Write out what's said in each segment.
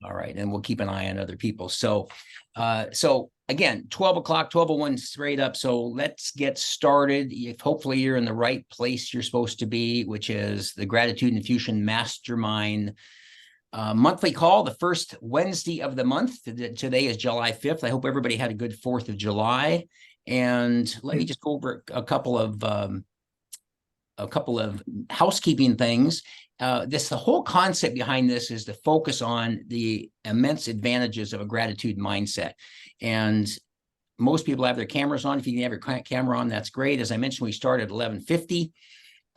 All right. And we'll keep an eye on other people. So, again, 12 o'clock, 12:01 straight up. So let's get started. If hopefully you're in the right place you're supposed to be, which is the Gratitude Infusion Mastermind monthly call, the first Wednesday of the month. Today is July 5th. I hope everybody had a good 4th of July. And let me just go over a couple of housekeeping things. The whole concept behind this is to focus on the immense advantages of a gratitude mindset. And most people have their cameras on. If you can have your camera on, that's great. As I mentioned, we start at 11:50.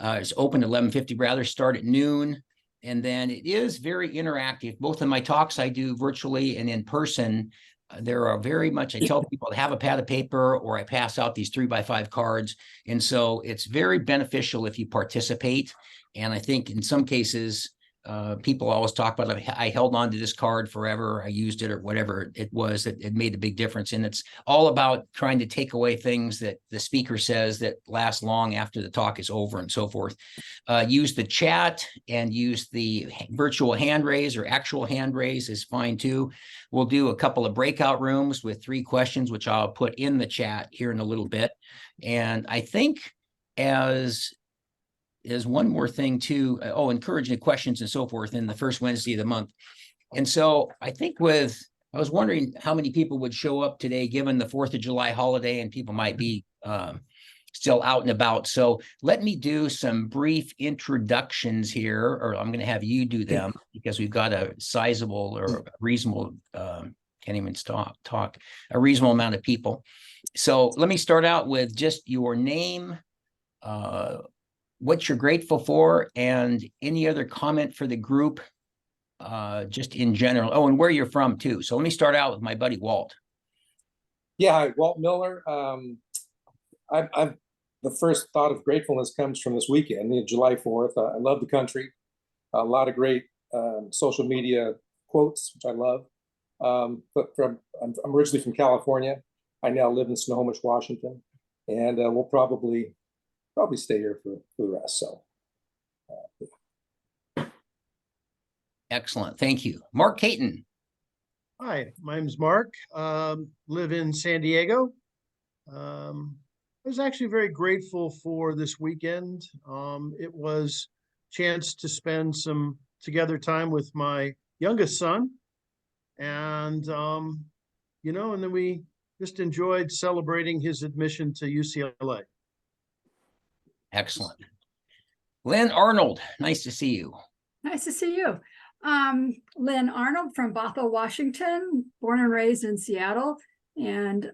It's open at 11:50, rather, start at noon. And then it is very interactive. Both of my talks I do virtually and in person. There are very much, I tell people to have a pad of paper, or I pass out these 3x5 cards. And so it's very beneficial if you participate. And I think in some cases, people always talk about, I held on to this card forever, I used it, or whatever it was, it made a big difference. And it's all about trying to take away things that the speaker says that last long after the talk is over, and so forth. Use the chat and use the virtual hand raise, or actual hand raise is fine too. We'll do a couple of breakout rooms with 3 questions, which I'll put in the chat here in a little bit. And I think as one more thing too, encouraging questions and so forth in the first Wednesday of the month. And so I think I was wondering how many people would show up today, given the 4th of July holiday, and people might be still out and about. So let me do some brief introductions here, or I'm going to have you do them, because we've got a sizable or a reasonable, can't even talk, a reasonable amount of people. So let me start out with just your name, what you're grateful for, and any other comment for the group, just in general. Oh, and where you're from too. So let me start out with my buddy Walt. Yeah, hi, Walt Miller. The first thought of gratefulness comes from this weekend, July 4th. I love the country. A lot of great social media quotes, which I love. But I'm originally from California. I now live in Snohomish, Washington, and we'll probably stay here for the rest. So, yeah. Excellent, thank you, Mark Caton. Hi, my name's Mark. Live in San Diego. I was actually very grateful for this weekend. It was a chance to spend some together time with my youngest son, and and then we just enjoyed celebrating his admission to UCLA. Excellent. Lynn Arnold, nice to see you. Nice to see you. Lynn Arnold from Bothell, Washington, born and raised in Seattle. And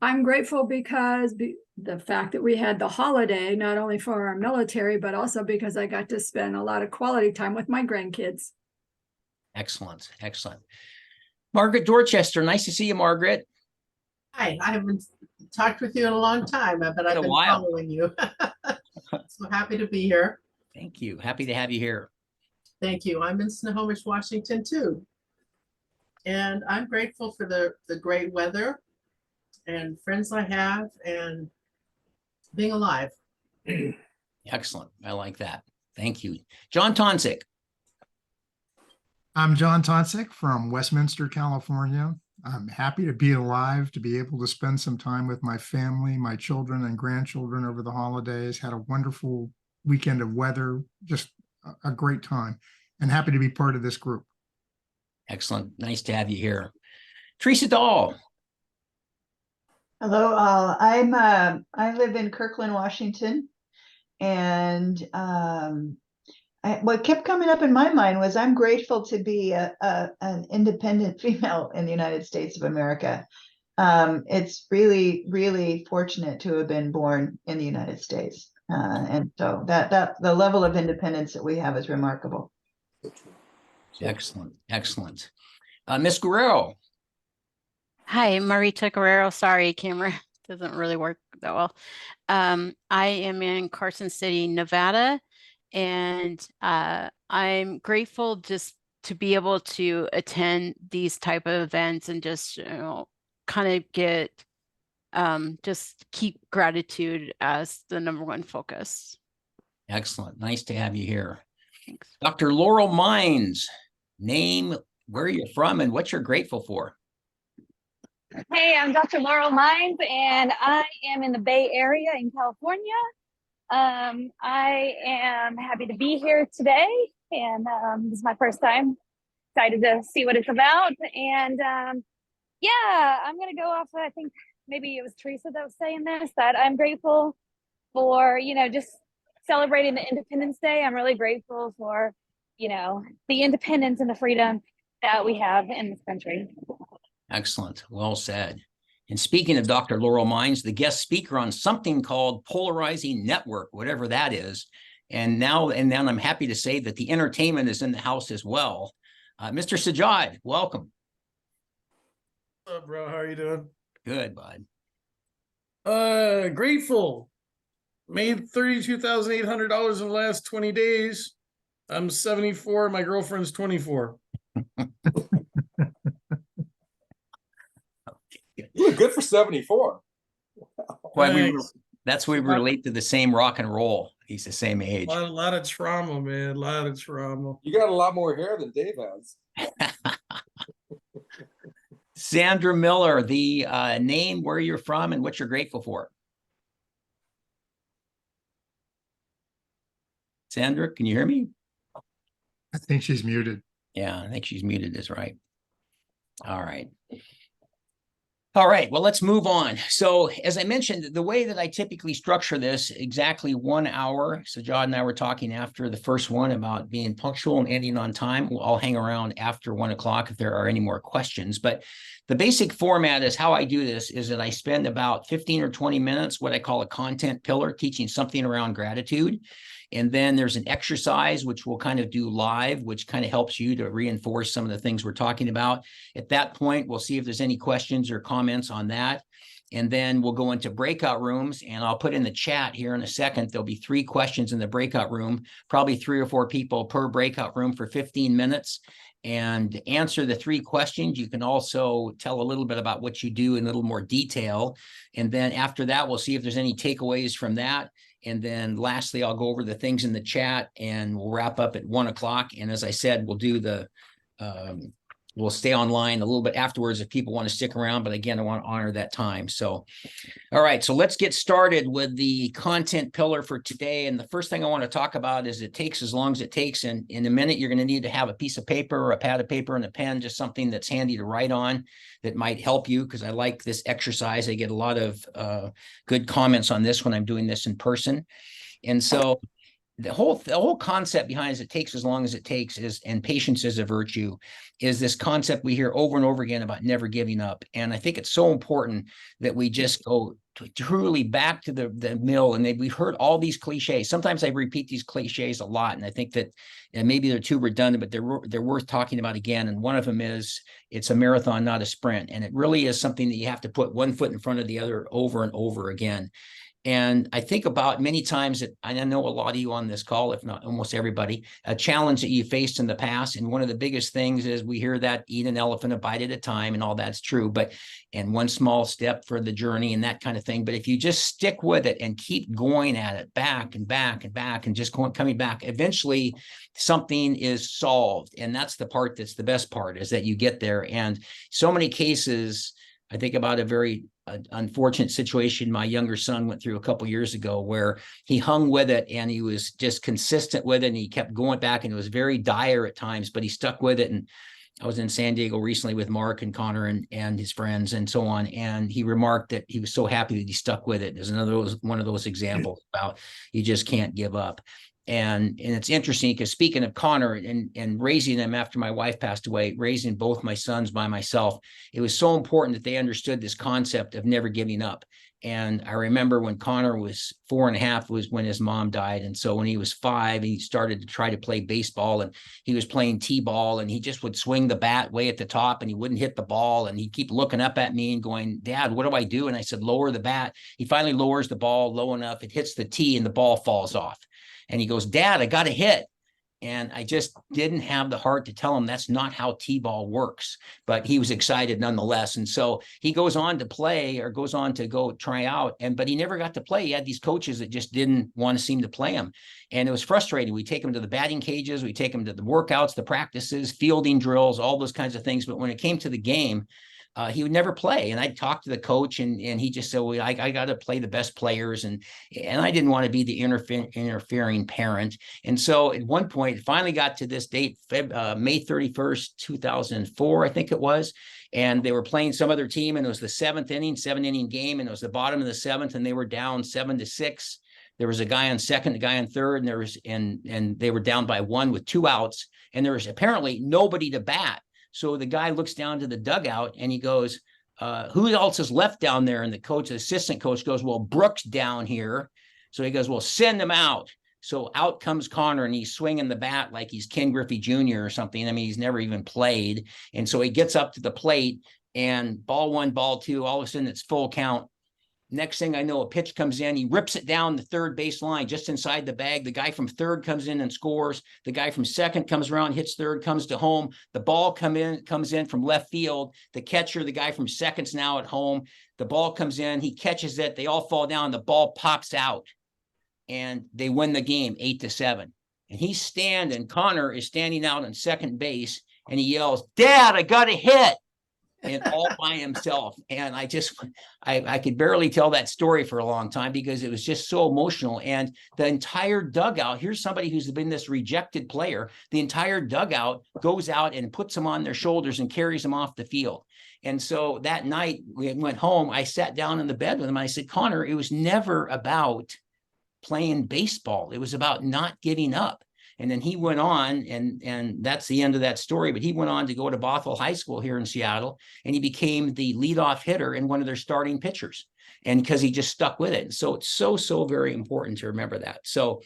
I'm grateful because the fact that we had the holiday, not only for our military, but also because I got to spend a lot of quality time with my grandkids. Excellent, excellent. Margaret Dorchester, nice to see you, Margaret. Hi, I haven't talked with you in a long time, but I've been following you. So happy to be here. Thank you. Happy to have you here. Thank you. I'm in Snohomish, Washington too. And I'm grateful for the great weather and friends I have and being alive. Excellent. I like that. Thank you. John Tonsick. I'm John Tonsick from Westminster, California. I'm happy to be alive, to be able to spend some time with my family, my children and grandchildren over the holidays. Had a wonderful weekend of weather, just a great time, and happy to be part of this group. Excellent. Nice to have you here. Teresa Dahl. Hello, I live in Kirkland, Washington, and what kept coming up in my mind was I'm grateful to be an independent female in the United States of America. It's really, really fortunate to have been born in the United States, and so that the level of independence that we have is remarkable. Excellent, excellent. Miss Guerrero. Hi, Marita Guerrero. Sorry, camera doesn't really work that well. I am in Carson City, Nevada, and I'm grateful just to be able to attend these type of events and just kind of get just keep gratitude as the #1 focus. Excellent. Nice to have you here. Thanks. Dr. Laurel Mines. name, where you're from, and what you're grateful for. Hey, I'm Dr. Laurel Mines, and I am in the Bay Area in California. I am happy to be here today, and this is my first time. Excited to see what it's about. And yeah, I'm going to go off, I think maybe it was Teresa that was saying this, that I'm grateful for, just celebrating the Independence Day. I'm really grateful for, the independence and the freedom that we have in this country. Excellent. Well said. And speaking of Dr. Laurel Mines, the guest speaker on something called Polarizing Network, whatever that is. And then I'm happy to say that the entertainment is in the house as well. Mr. Sajjad, welcome. What's up, bro? How are you doing? Good, bud. Grateful. Made $32,800 in the last 20 days. I'm 74. My girlfriend's 24. You look good for 74. That's why we relate to the same rock and roll. He's the same age. A lot of trauma, man. A lot of trauma. You got a lot more hair than Dave has. Sandra Miller, the name, where you're from, and what you're grateful for. Sandra, can you hear me? I think she's muted. Yeah, I think she's muted is right. All right. All right, well, let's move on. So as I mentioned, the way that I typically structure this, exactly 1 hour. So John and I were talking after the first one about being punctual and ending on time. I'll hang around after 1 o'clock if there are any more questions. But the basic format is how I do this is that I spend about 15 or 20 minutes, what I call a content pillar, teaching something around gratitude. And then there's an exercise, which we'll kind of do live, which kind of helps you to reinforce some of the things we're talking about. At that point, we'll see if there's any questions or comments on that. And then we'll go into breakout rooms, and I'll put in the chat here in a second. There'll be 3 questions in the breakout room, probably 3 or 4 people per breakout room for 15 minutes. And answer the 3 questions. You can also tell a little bit about what you do in a little more detail. And then after that, we'll see if there's any takeaways from that. And then lastly, I'll go over the things in the chat, and we'll wrap up at 1 o'clock. And as I said, we'll do we'll stay online a little bit afterwards if people want to stick around. But again, I want to honor that time. So, all right, so let's get started with the content pillar for today. And the first thing I want to talk about is it takes as long as it takes. And in a minute, you're going to need to have a piece of paper or a pad of paper and a pen, just something that's handy to write on that might help you, because I like this exercise. I get a lot of good comments on this when I'm doing this in person. And so the whole concept behind it takes as long as it takes and patience is a virtue, is this concept we hear over and over again about never giving up. And I think it's so important that we just go truly back to the mill. And we've heard all these cliches. Sometimes I repeat these cliches a lot, and I think that maybe they're too redundant, but they're worth talking about again. And one of them is, it's a marathon, not a sprint. And it really is something that you have to put one foot in front of the other over and over again. And I think about many times that, and I know a lot of you on this call, if not almost everybody, a challenge that you faced in the past. And one of the biggest things is we hear that eat an elephant a bite at a time, and all that's true, and one small step for the journey and that kind of thing. But if you just stick with it and keep going at it back and back and back and just coming back, eventually something is solved. And that's the part that's the best part, is that you get there. And so many cases, I think about a very unfortunate situation my younger son went through a couple years ago, where he hung with it and he was just consistent with it, and he kept going back, and it was very dire at times, but he stuck with it. And I was in San Diego recently with Mark and Connor and his friends and so on, and he remarked that he was so happy that he stuck with it. There's one of those examples about you just can't give up. And it's interesting because, speaking of Connor and raising them after my wife passed away, raising both my sons by myself, it was so important that they understood this concept of never giving up. And I remember when Connor was 4.5 was when his mom died. And so when he was 5, he started to try to play baseball, and he was playing t-ball, and he just would swing the bat way at the top, and he wouldn't hit the ball. And he'd keep looking up at me and going, "Dad, what do I do?" And I said, "Lower the bat." He finally lowers the ball low enough. It hits the tee and the ball falls off. And he goes, "Dad, I got a hit." And I just didn't have the heart to tell him that's not how T-ball works, but he was excited nonetheless. And so he goes on to play, or goes on to go try out, but he never got to play. He had these coaches that just didn't want to seem to play him. And it was frustrating. We take him to the batting cages, we take him to the workouts, the practices, fielding drills, all those kinds of things. But when it came to the game, he would never play. And I'd talk to the coach, and he just said, well, I got to play the best players. And I didn't want to be the interfering parent. And so at one point, it finally got to this date, May 31st, 2004, I think it was. And they were playing some other team, and it was the seventh inning game. And it was the bottom of the seventh, and they were down 7-6. There was a guy on second, a guy on third, and they were down by 1 with 2 outs. And there was apparently nobody to bat. So the guy looks down to the dugout and he goes, who else is left down there? And the assistant coach goes, well, Brooke's down here. So he goes, well, send him out. So out comes Connor, and he's swinging the bat like he's Ken Griffey Jr. or something. I mean, he's never even played. And so he gets up to the plate, and ball 1, ball 2, all of a sudden it's full count. Next thing I know, a pitch comes in. He rips it down the third base line, just inside the bag. The guy from third comes in and scores. The guy from second comes around, hits third, comes to home. The ball comes in from left field. The catcher, the guy from second's now at home. The ball comes in. He catches it. They all fall down. The ball pops out, and they win the game 8-7. And Connor is standing out on second base, and he yells, "Dad, I got a hit!" And all by himself. And I could barely tell that story for a long time, because it was just so emotional. And the entire dugout, here's somebody who's been this rejected player. The entire dugout goes out and puts him on their shoulders and carries him off the field. And so that night we went home, I sat down in the bed with him. I said, Connor, it was never about playing baseball. It was about not giving up. And then he went on, and that's the end of that story. But he went on to go to Bothell High School here in Seattle, and he became the leadoff hitter and one of their starting pitchers. And because he just stuck with it. So it's so very important to remember that. So,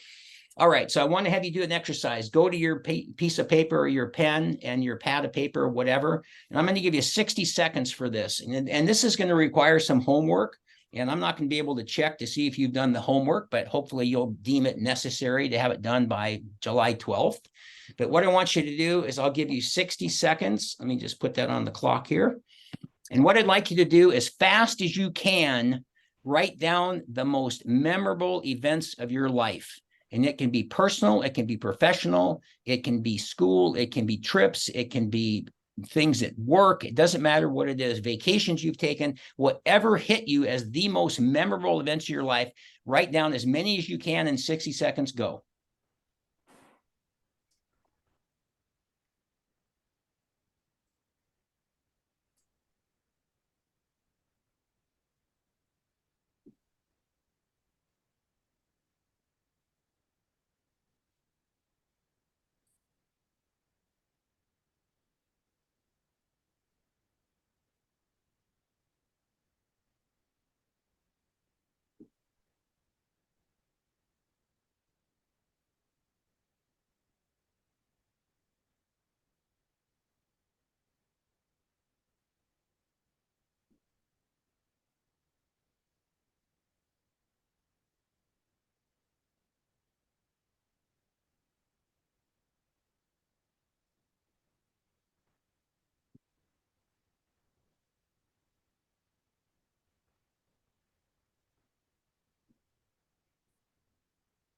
all right. So I want to have you do an exercise. Go to your piece of paper or your pen and your pad of paper or whatever. And I'm going to give you 60 seconds for this. And this is going to require some homework. And I'm not going to be able to check to see if you've done the homework, but hopefully you'll deem it necessary to have it done by July 12th. But what I want you to do is I'll give you 60 seconds. Let me just put that on the clock here. And what I'd like you to do, as fast as you can, write down the most memorable events of your life. And it can be personal, it can be professional, it can be school, it can be trips, it can be things at work. It doesn't matter what it is, vacations you've taken, whatever hit you as the most memorable events of your life. Write down as many as you can in 60 seconds. Go.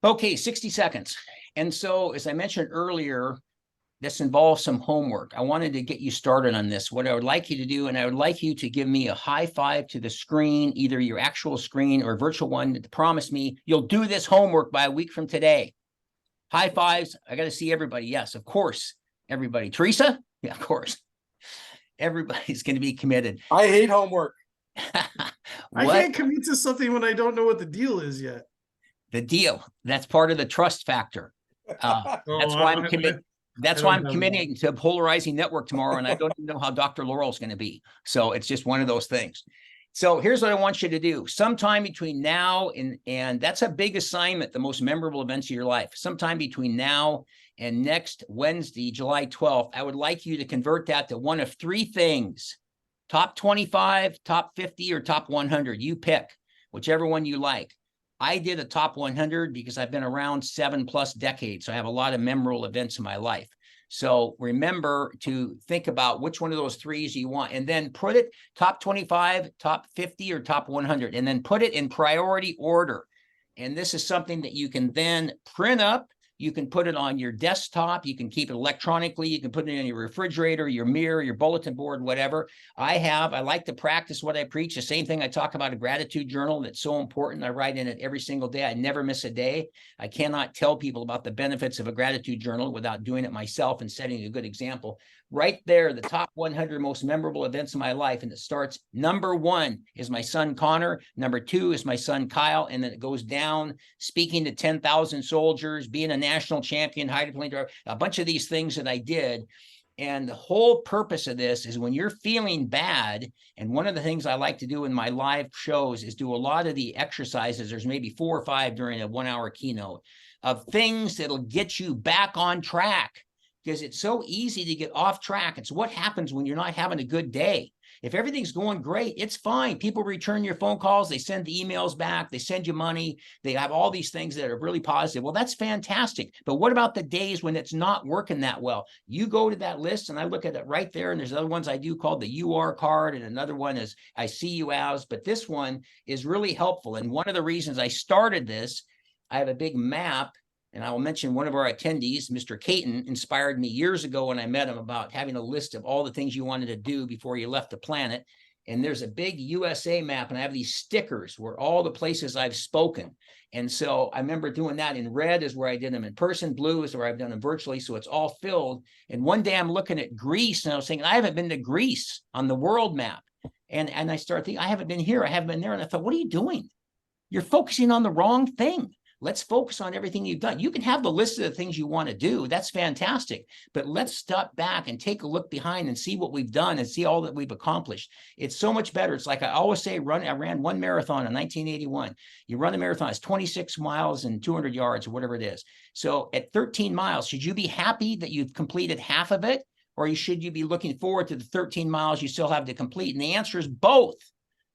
Okay, 60 seconds. And so, as I mentioned earlier, this involves some homework. I wanted to get you started on this. What I would like you to do, and I would like you to give me a high five to the screen, either your actual screen or virtual one, to promise me you'll do this homework by a week from today. High fives. I got to see everybody. Yes, of course, everybody. Teresa? Yeah, of course. Everybody's going to be committed. I hate homework. I can't commit to something when I don't know what the deal is yet. The deal. That's part of the trust factor. That's why I'm committed. That's why I'm committing to Polarizing Network tomorrow, and I don't even know how Dr. Laurel's going to be. So it's just one of those things. So here's what I want you to do. Sometime between now and that's a big assignment, the most memorable events of your life. Sometime between now and next Wednesday, July 12th, I would like you to convert that to one of 3 things. Top 25, top 50, or top 100. You pick whichever one you like. I did a top 100 because I've been around 7+ decades. So I have a lot of memorable events in my life. So remember to think about which one of those threes you want, and then put it top 25, top 50, or top 100, and then put it in priority order. And this is something that you can then print up. You can put it on your desktop. You can keep it electronically. You can put it in your refrigerator, your mirror, your bulletin board, whatever. I like to practice what I preach. The same thing I talk about, a gratitude journal that's so important. I write in it every single day. I never miss a day. I cannot tell people about the benefits of a gratitude journal without doing it myself and setting a good example. Right there, the top 100 most memorable events of my life. And it starts, number 1 is my son, Connor. Number 2 is my son, Kyle. And then it goes down, speaking to 10,000 soldiers, being a national champion, hydroplane driver, a bunch of these things that I did. And the whole purpose of this is when you're feeling bad, and one of the things I like to do in my live shows is do a lot of the exercises. There's maybe 4 or 5 during a 1-hour keynote of things that'll get you back on track, because it's so easy to get off track. It's what happens when you're not having a good day. If everything's going great, it's fine. People return your phone calls. They send the emails back. They send you money. They have all these things that are really positive. Well, that's fantastic. But what about the days when it's not working that well? You go to that list, and I look at it right there. And there's other ones I do called the UR card. And another one is I see you as. But this one is really helpful. And one of the reasons I started this, I have a big map. And I will mention one of our attendees, Mr. Caton, inspired me years ago when I met him about having a list of all the things you wanted to do before you left the planet. And there's a big USA map, and I have these stickers where all the places I've spoken. And so I remember doing that. In red is where I did them in person. Blue is where I've done them virtually. So it's all filled. And one day I'm looking at Greece, and I was thinking, I haven't been to Greece on the world map. And I started thinking, I haven't been here. I haven't been there. And I thought, what are you doing? You're focusing on the wrong thing. Let's focus on everything you've done. You can have the list of the things you want to do. That's fantastic. But let's step back and take a look behind and see what we've done and see all that we've accomplished. It's so much better. It's like I always say, I ran one marathon in 1981. You run a marathon, it's 26 miles and 200 yards or whatever it is. So at 13 miles, should you be happy that you've completed half of it? Or should you be looking forward to the 13 miles you still have to complete? And the answer is both.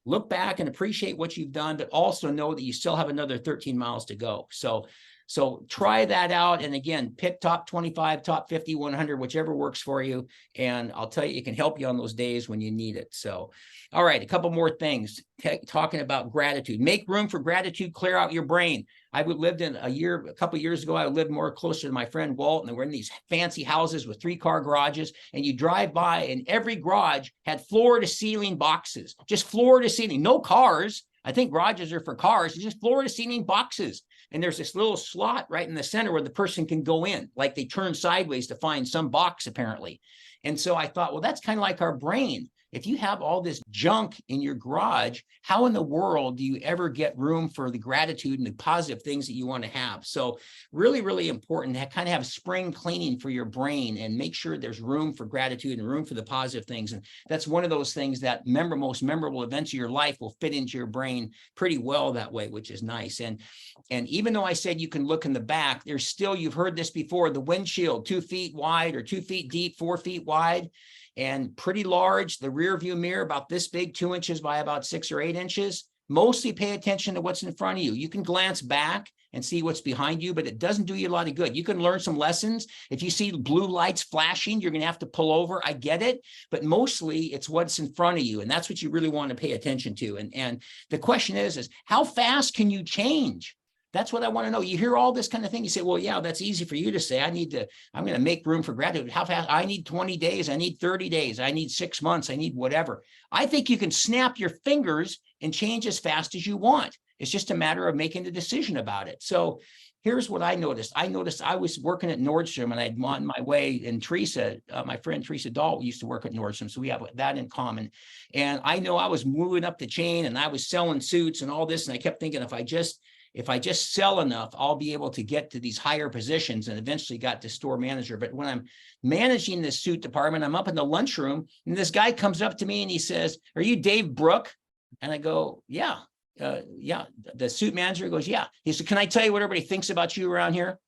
Look back and appreciate what you've done, but also know that you still have another 13 miles to go. So try that out. And again, pick top 25, top 50, 100, whichever works for you. And I'll tell you, it can help you on those days when you need it. So, all right, a couple more things. Talking about gratitude. Make room for gratitude, clear out your brain. I lived in a couple of years ago, I lived more closer to my friend Walt, and we're in these fancy houses with 3-car garages, and you drive by and every garage had floor to ceiling boxes, just floor to ceiling, no cars. I think garages are for cars, it's just floor to ceiling boxes. And there's this little slot right in the center where the person can go in, like they turn sideways to find some box apparently. And so I thought, well, that's kind of like our brain. If you have all this junk in your garage, how in the world do you ever get room for the gratitude and the positive things that you want to have? So really, really important to kind of have spring cleaning for your brain and make sure there's room for gratitude and room for the positive things. And that's one of those things that most memorable events of your life will fit into your brain pretty well that way, which is nice. And even though I said you can look in the back, there's still, you've heard this before, the windshield 2 feet wide or 2 feet deep, 4 feet wide. And pretty large, the rear view mirror about this big, 2 inches by about 6 or 8 inches. Mostly pay attention to what's in front of you. You can glance back and see what's behind you, but it doesn't do you a lot of good. You can learn some lessons. If you see blue lights flashing, you're going to have to pull over. I get it, but mostly it's what's in front of you. And that's what you really want to pay attention to. And the question is how fast can you change? That's what I want to know. You hear all this kind of thing. You say, well, yeah, that's easy for you to say. I'm going to make room for gratitude. How fast? I need 20 days. I need 30 days. I need 6 months. I need whatever. I think you can snap your fingers and change as fast as you want. It's just a matter of making a decision about it. So here's what I noticed. I was working at Nordstrom, and I'd on my way, and Teresa, my friend Teresa Dahl, used to work at Nordstrom. So we have that in common. And I know I was moving up the chain and I was selling suits and all this. And I kept thinking, if I just sell enough, I'll be able to get to these higher positions, and eventually got to store manager. But when I'm managing this suit department, I'm up in the lunchroom and this guy comes up to me and he says, "Are you Dave Brooke?" And I go, yeah. The suit manager goes, yeah. He said, "Can I tell you what everybody thinks about you around here?"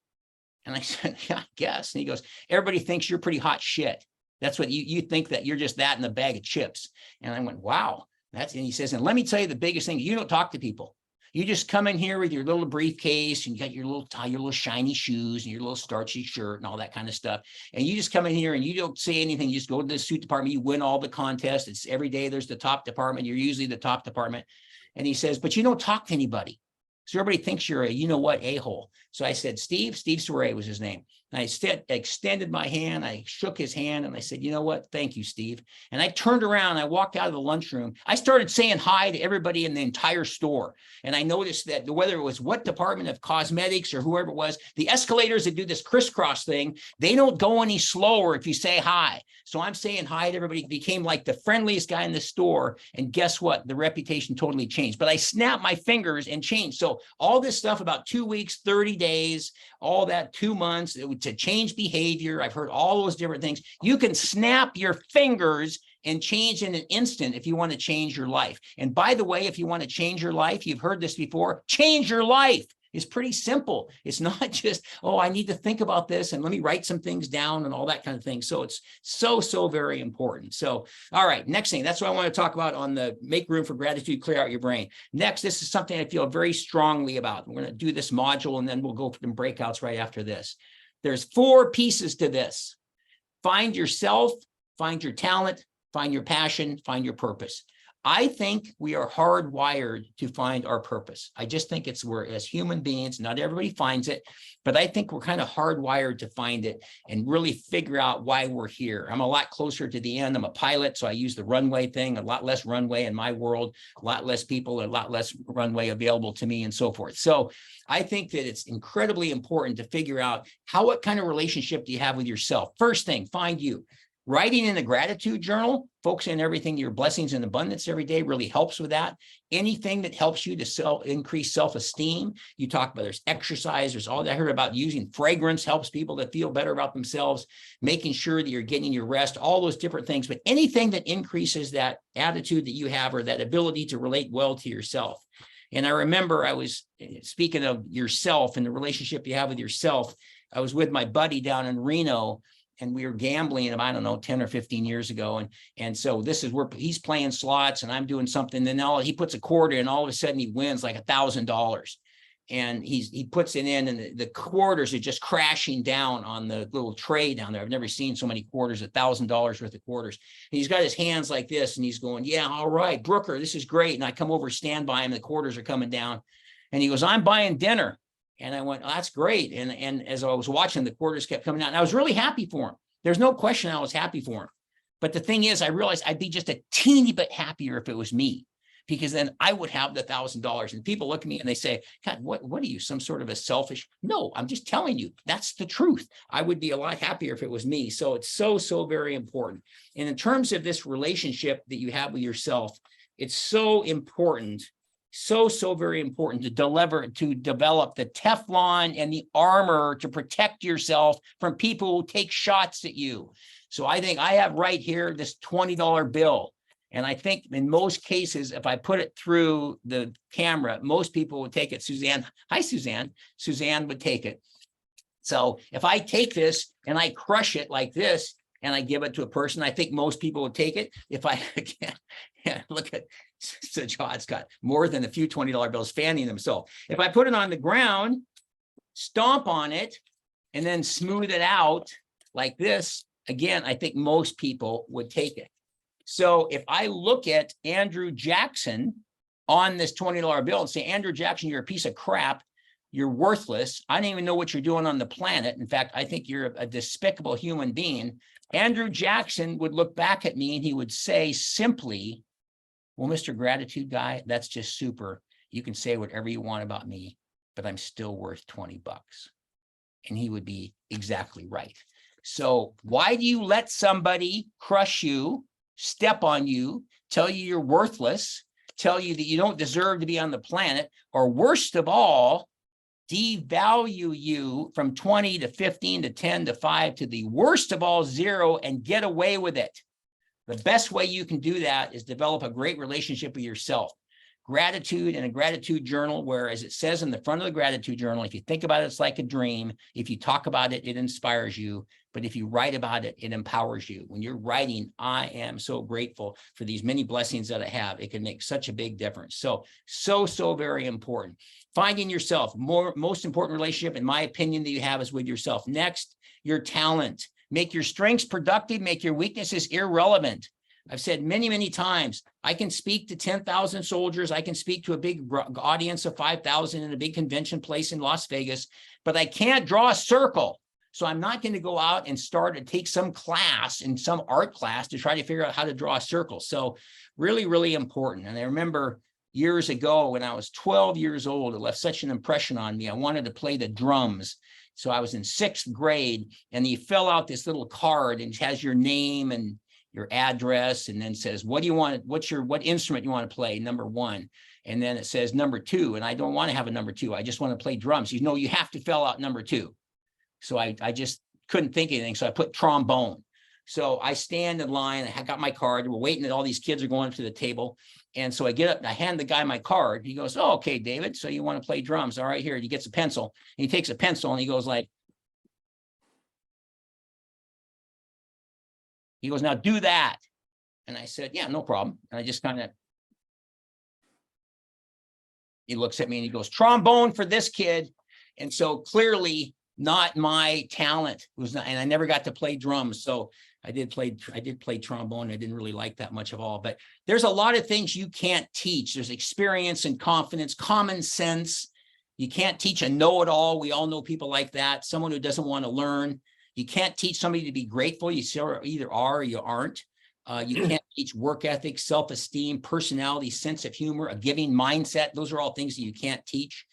And I said, yeah, I guess. And he goes, "Everybody thinks you're pretty hot shit. That's what you think, that you're just that in a bag of chips." And I went, wow. And he says, "And let me tell you the biggest thing, you don't talk to people. You just come in here with your little briefcase and you got your little shiny shoes and your little starchy shirt and all that kind of stuff. And you just come in here and you don't say anything. You just go to the suit department. You win all the contests. It's every day there's the top department. You're usually the top department. And he says, but you don't talk to anybody. So everybody thinks you're a, you know what, a-hole. So I said, Steve Soray was his name. And I extended my hand. I shook his hand and I said, you know what? Thank you, Steve. And I turned around. I walked out of the lunchroom. I started saying hi to everybody in the entire store. And I noticed that whether it was what department of cosmetics or whoever it was, the escalators that do this crisscross thing, they don't go any slower if you say hi. So I'm saying hi to everybody. It became like the friendliest guy in the store. And guess what? The reputation totally changed. But I snapped my fingers and changed. So all this stuff about 2 weeks, 30 days, all that 2 months to change behavior. I've heard all those different things. You can snap your fingers and change in an instant if you want to change your life. And by the way, if you want to change your life, you've heard this before, change your life. It's pretty simple. It's not just, oh, I need to think about this and let me write some things down and all that kind of thing. So it's so very important. So, all right, next thing, that's what I want to talk about on the make room for gratitude, clear out your brain. Next, this is something I feel very strongly about. We're going to do this module and then we'll go for some breakouts right after this. There's 4 pieces to this. Find yourself, find your talent, find your passion, find your purpose. I think we are hardwired to find our purpose. I just think we're as human beings, not everybody finds it, but I think we're kind of hardwired to find it and really figure out why we're here. I'm a lot closer to the end. I'm a pilot, so I use the runway thing, a lot less runway in my world, a lot less people, a lot less runway available to me and so forth. So I think that it's incredibly important to figure out what kind of relationship do you have with yourself. First thing, find you. Writing in a gratitude journal, focusing on everything, your blessings and abundance every day really helps with that. Anything that helps you to increase self-esteem. You talk about there's exercise, there's all that. I heard about using fragrance helps people to feel better about themselves, making sure that you're getting your rest, all those different things. But anything that increases that attitude that you have or that ability to relate well to yourself. And I remember I was speaking of yourself and the relationship you have with yourself. I was with my buddy down in Reno. And we were gambling, I don't know, 10 or 15 years ago. And so this is where he's playing slots and I'm doing something. Then he puts a quarter and all of a sudden he wins like $1,000. And he puts it in and the quarters are just crashing down on the little tray down there. I've never seen so many quarters, $1,000 worth of quarters. And he's got his hands like this and he's going, yeah, all right, Brooker, this is great. And I come over, stand by him, the quarters are coming down. And he goes, I'm buying dinner. And I went, oh, that's great. And as I was watching, the quarters kept coming out. And I was really happy for him. There's no question I was happy for him. But the thing is, I realized I'd be just a teeny bit happier if it was me, because then I would have the $1,000. And people look at me and they say, God, what are you, some sort of a selfish? No, I'm just telling you, that's the truth. I would be a lot happier if it was me. So it's so very important. And in terms of this relationship that you have with yourself, it's so important. So very important to develop the Teflon and the armor to protect yourself from people who take shots at you. So I think I have right here this $20 bill. And I think in most cases, if I put it through the camera, most people would take it. Suzanne, hi, Suzanne. Suzanne would take it. So if I take this and I crush it like this, and I give it to a person, I think most people would take it. If I look at Sajad's got more than a few $20 bills fanning themselves. If I put it on the ground, stomp on it, and then smooth it out like this, again, I think most people would take it. So if I look at Andrew Jackson on this $20 bill and say, Andrew Jackson, you're a piece of crap. You're worthless. I don't even know what you're doing on the planet. In fact, I think you're a despicable human being. Andrew Jackson would look back at me and he would say simply, well, Mr. Gratitude Guy, that's just super. You can say whatever you want about me, but I'm still worth 20 bucks. And he would be exactly right. So why do you let somebody crush you, step on you, tell you you're worthless, tell you that you don't deserve to be on the planet, or worst of all, devalue you from 20 to 15 to 10 to 5 to the worst of all 0 and get away with it? The best way you can do that is develop a great relationship with yourself. gratitude and a gratitude journal, where, as it says in the front of the gratitude journal, if you think about it, it's like a dream. If you talk about it, it inspires you. But if you write about it, it empowers you. When you're writing, I am so grateful for these many blessings that I have. It can make such a big difference. So very important. Finding yourself. Most important relationship, in my opinion, that you have is with yourself. Next, your talent. Make your strengths productive. Make your weaknesses irrelevant. I've said many times, I can speak to 10,000 soldiers. I can speak to a big audience of 5,000 in a big convention place in Las Vegas, but I can't draw a circle. So I'm not going to go out and start and take some class in some art class to try to figure out how to draw a circle. So really important. And I remember years ago when I was 12 years old, it left such an impression on me. I wanted to play the drums. So I was in 6th grade, and you fill out this little card and it has your name and your address, and then says, what do you want? What instrument you want to play? Number 1. And then it says number 2. And I don't want to have a number 2. I just want to play drums. You know, you have to fill out number 2. So I just couldn't think of anything. So I put trombone. So I stand in line. I got my card. We're waiting, that all these kids are going up to the table. And so I get up and I hand the guy my card. He goes, oh, okay, David. So you want to play drums? All right, here. He gets a pencil. And he takes a pencil and he goes like, he goes, now do that. And I said, yeah, no problem. And I just kind of, he looks at me and he goes, trombone for this kid. And so clearly not my talent. It was not, and I never got to play drums. So I did play trombone. I didn't really like that much of all, but there's a lot of things you can't teach. There's experience and confidence, common sense. You can't teach a know-it-all. We all know people like that. Someone who doesn't want to learn. You can't teach somebody to be grateful. You either are or you aren't. You can't teach work ethic, self-esteem, personality, sense of humor, a giving mindset. Those are all things that you can't teach.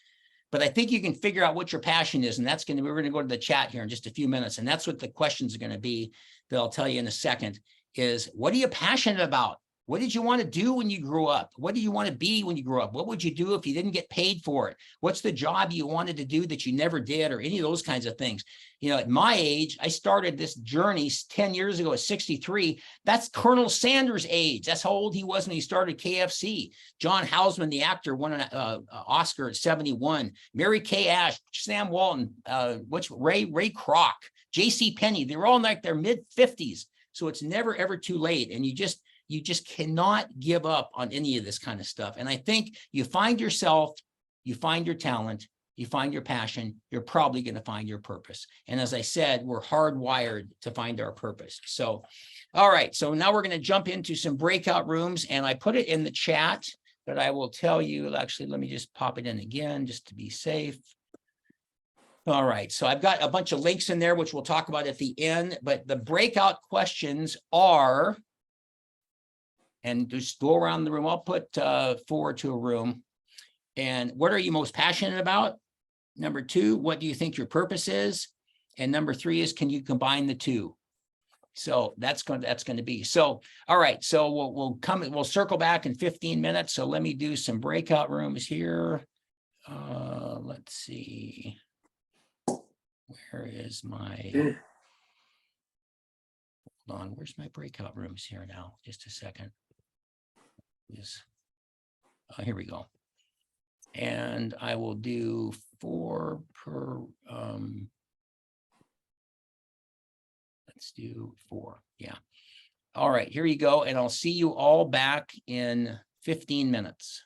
But I think you can figure out what your passion is. And that's we're going to go to the chat here in just a few minutes. And that's what the questions are going to be that I'll tell you in a second is, what are you passionate about? What did you want to do when you grew up? What do you want to be when you grow up? What would you do if you didn't get paid for it? What's the job you wanted to do that you never did, or any of those kinds of things? You know, at my age, I started this journey 10 years ago at 63. That's Colonel Sanders' age. That's how old he was when he started KFC. John Houseman, the actor, won an Oscar at 71. Mary Kay Ash, Sam Walton, Ray Kroc, J.C. Penney. They were all in like their mid-50s. So it's never, ever too late. And you just cannot give up on any of this kind of stuff. And I think you find yourself, you find your talent, you find your passion, you're probably going to find your purpose. And as I said, we're hardwired to find our purpose. So, all right. So now we're going to jump into some breakout rooms, and I put it in the chat, but I will tell you, actually, let me just pop it in again just to be safe. All right. So I've got a bunch of links in there, which we'll talk about at the end, but the breakout questions are, and just go around the room. I'll put 4 to a room. And what are you most passionate about? Number 2, what do you think your purpose is? And number 3 is, can you combine the two? So that's going to be. So, all right. So we'll circle back in 15 minutes. So let me do some breakout rooms here. Let's see. Where is my, hold on, where's my breakout rooms here now? Just a second. Here we go. And I will do 4 per, let's do 4. Yeah. All right, here you go. And I'll see you all back in 15 minutes.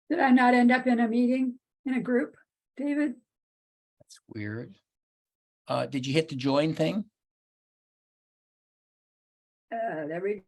Did I not end up in a meeting, in a group, David? That's weird. Did you hit the join thing? There we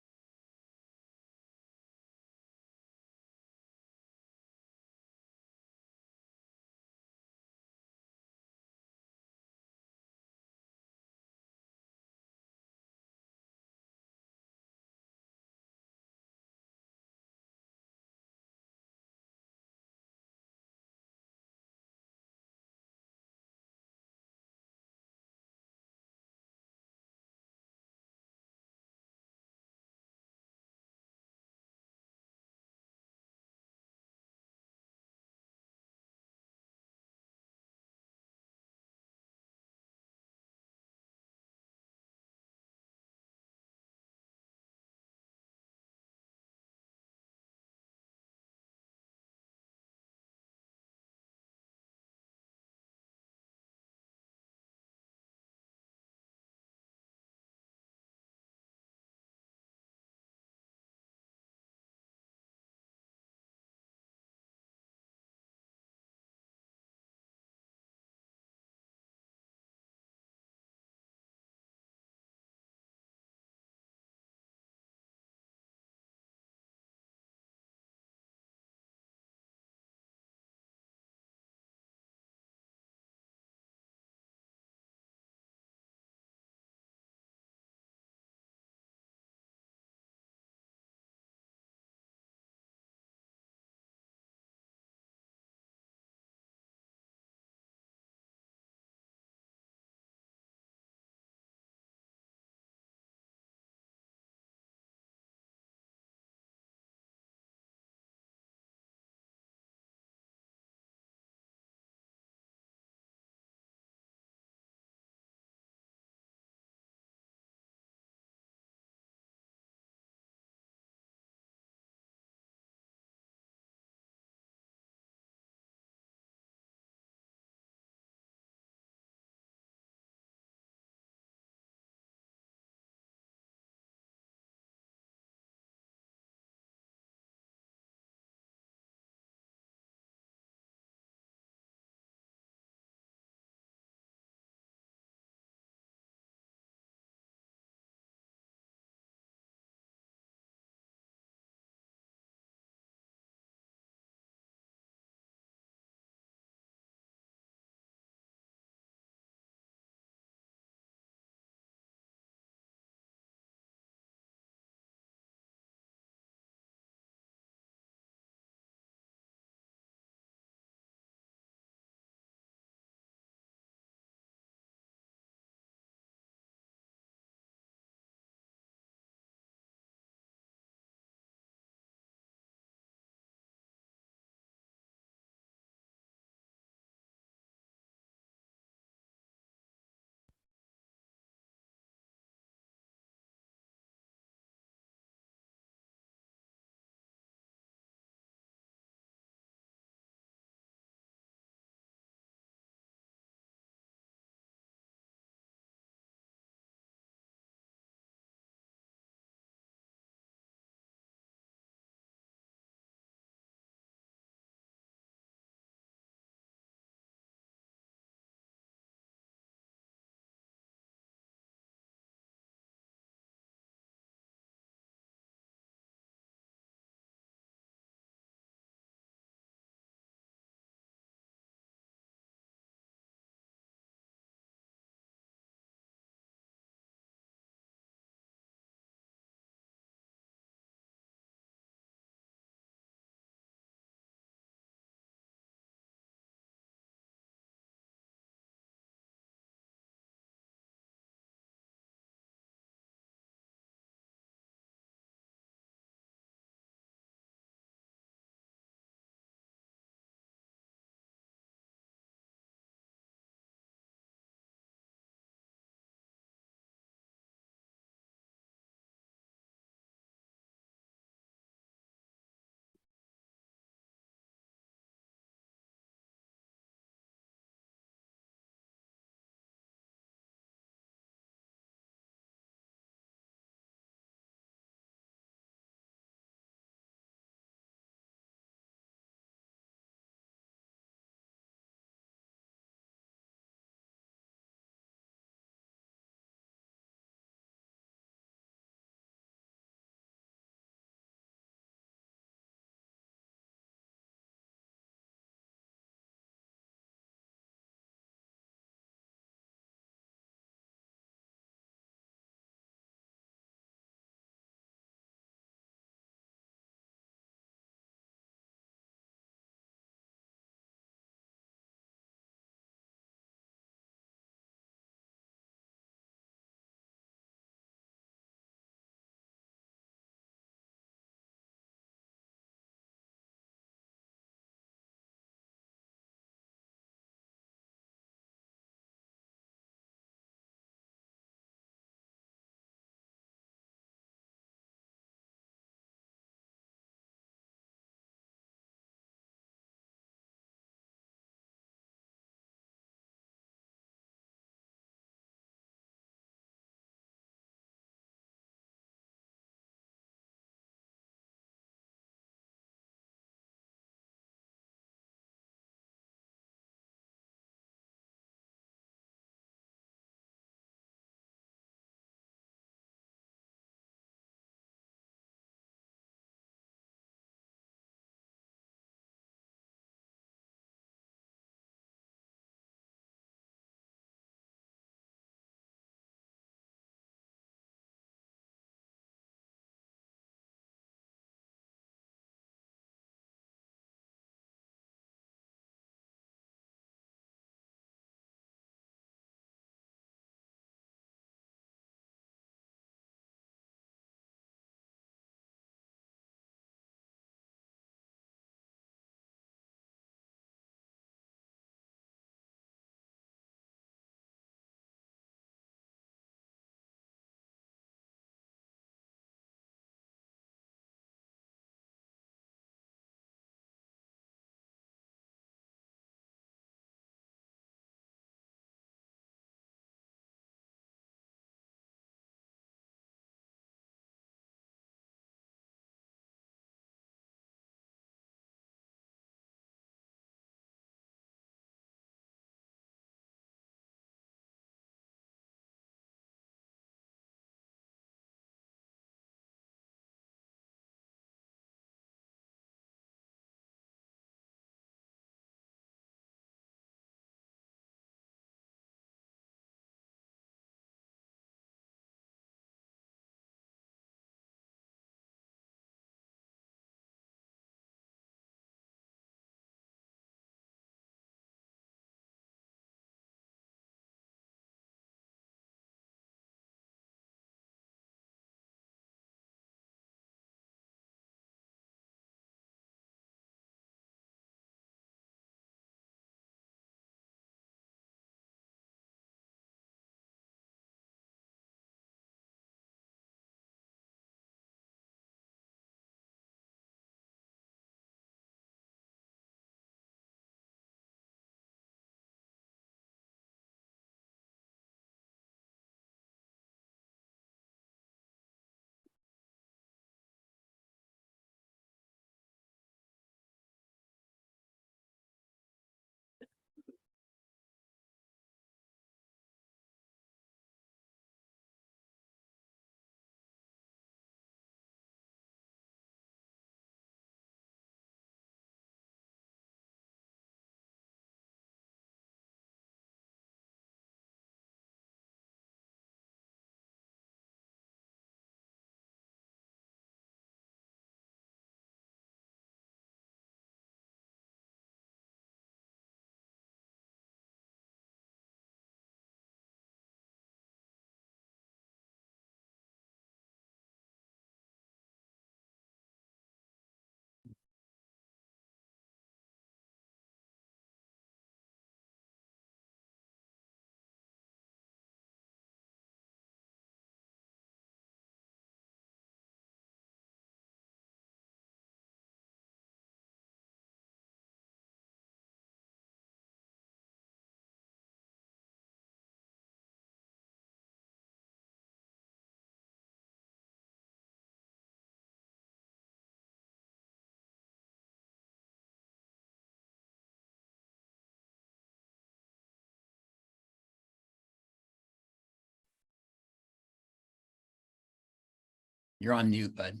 You're on mute, bud.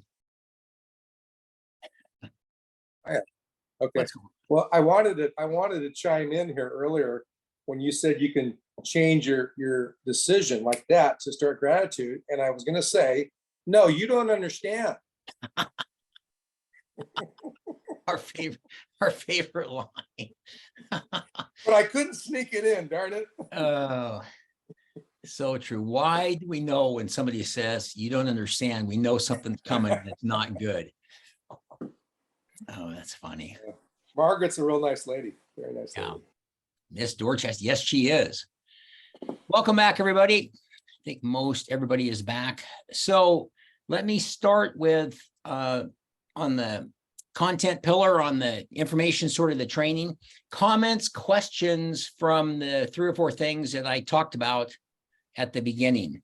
Okay. What's going Well, I wanted to chime in here earlier when you said you can change your decision like that to start gratitude. And I was going to say, no, you don't understand. our favorite line. But I couldn't sneak it in, darn it. Oh, so true. Why do we know when somebody says you don't understand? We know something's coming that's not good. Oh, that's funny. Yeah. Margaret's a real nice lady. Very nice Yeah. lady. Miss Dorchester. Yes, she is. Welcome back, everybody. I think most everybody is back. So let me start with on the content pillar, on the information, sort of the training, comments, questions from the 3 or 4 things that I talked about at the beginning.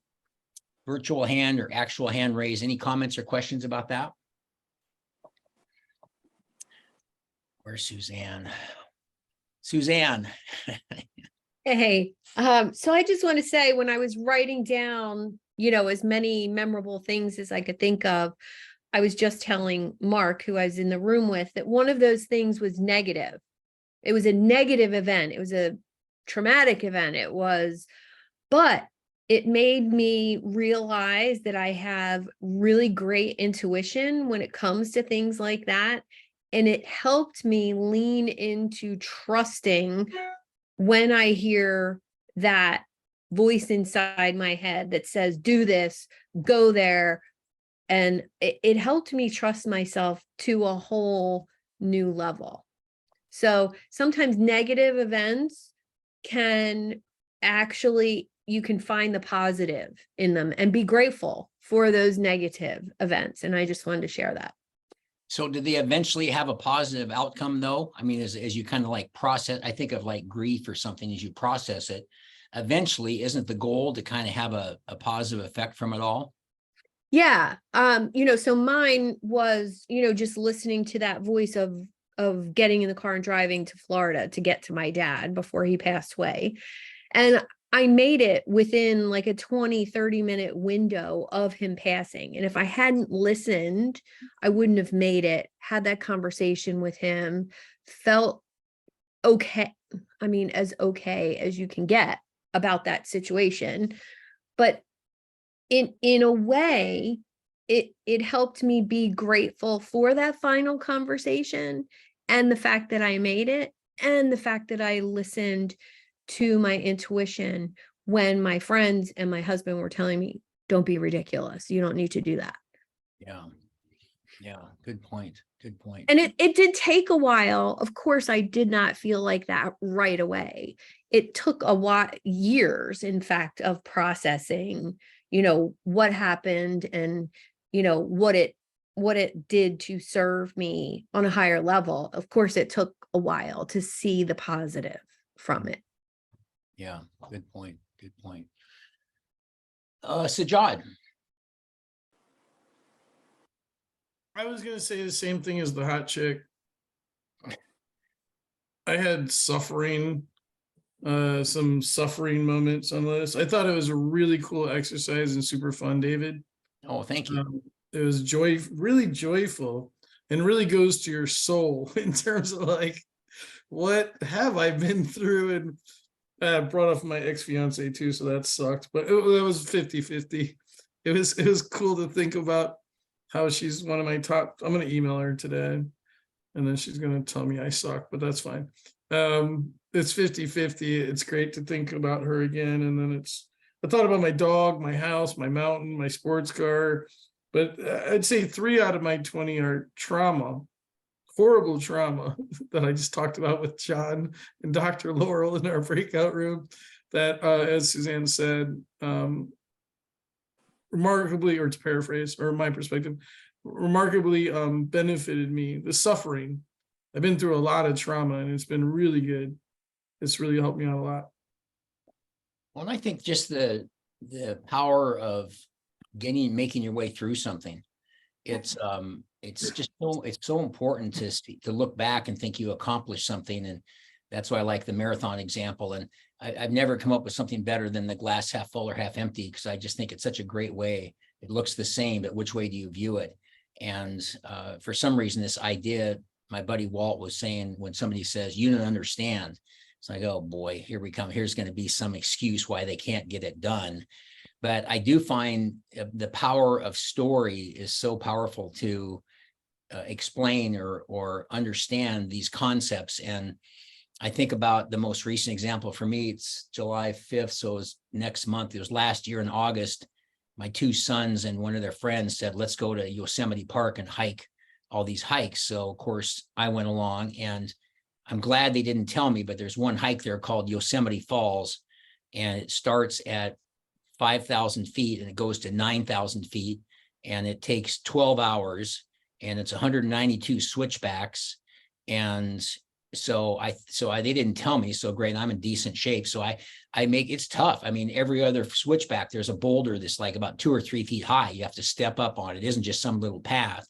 Virtual hand or actual hand raise. Any comments or questions about that? Where's Suzanne? Suzanne. Hey, so I just want to say when I was writing down, as many memorable things as I could think of, I was just telling Mark, who I was in the room with, that one of those things was negative. It was a negative event. It was a traumatic event. But it made me realize that I have really great intuition when it comes to things like that. And it helped me lean into trusting when I hear that voice inside my head that says, do this, go there. And it helped me trust myself to a whole new level. So sometimes negative events can actually, you can find the positive in them and be grateful for those negative events. And I just wanted to share that. So did they eventually have a positive outcome though? I mean, as you kind of like process, I think of like grief or something, as you process it, eventually isn't the goal to kind of have a positive effect from it all? Yeah. So mine was, just listening to that voice of getting in the car and driving to Florida to get to my dad before he passed away. And I made it within like a 20-30 minute window of him passing. And if I hadn't listened, I wouldn't have made it, had that conversation with him, felt okay. I mean, as okay as you can get about that situation. But in a way, it helped me be grateful for that final conversation and the fact that I made it and the fact that I listened to my intuition when my friends and my husband were telling me, don't be ridiculous. You don't need to do that. Yeah. Yeah. Good point. Good point. And it did take a while. Of course, I did not feel like that right away. It took a while, years, in fact, of processing, what happened and, what it did to serve me on a higher level. Of course, it took a while to see the positive from it. Yeah. Good point. Good point. Sajad. I was gonna say the same thing as the hot chick. I had some suffering moments on this. I thought it was a really cool exercise and super fun, David. Oh, thank you. It was really joyful, and really goes to your soul in terms of like, what have I been through? And I brought up my ex-fiance too, so that sucked, but it was 50-50. It was cool to think about how she's one of my top. I'm going to email her today, and then she's going to tell me I suck, but that's fine. It's 50-50. It's great to think about her again. And then I thought about my dog, my house, my mountain, my sports car, but I'd say 3 out of my 20 are trauma, horrible trauma that I just talked about with John and Dr. Laurel in our breakout room that, as Suzanne said, remarkably, or to paraphrase, or my perspective, remarkably benefited me. The suffering, I've been through a lot of trauma and it's been really good. It's really helped me out a lot. Well, and I think just the power of making your way through something. It's just so important to look back and think you accomplished something. And that's why I like the marathon example. And I've never come up with something better than the glass half full or half empty, because I just think it's such a great way It looks the same, but which way do you view it? And for some reason, this idea, my buddy Walt was saying, when somebody says, you don't understand, it's like, oh boy, here we come. Here's going to be some excuse why they can't get it done. But I do find the power of story is so powerful to explain or understand these concepts. And I think about the most recent example for me, it's July 5th. So it was next month. It was last year in August. My two sons and one of their friends said, let's go to Yosemite Park and hike all these hikes. So of course I went along, and I'm glad they didn't tell me, but there's one hike there called Yosemite Falls, and it starts at 5,000 feet and it goes to 9,000 feet, and it takes 12 hours, and it's 192 switchbacks. And so they didn't tell me, so great, I'm in decent shape. So I make, it's tough. I mean, every other switchback, there's a boulder that's like about 2 or 3 feet high. You have to step up on it. It isn't just some little path.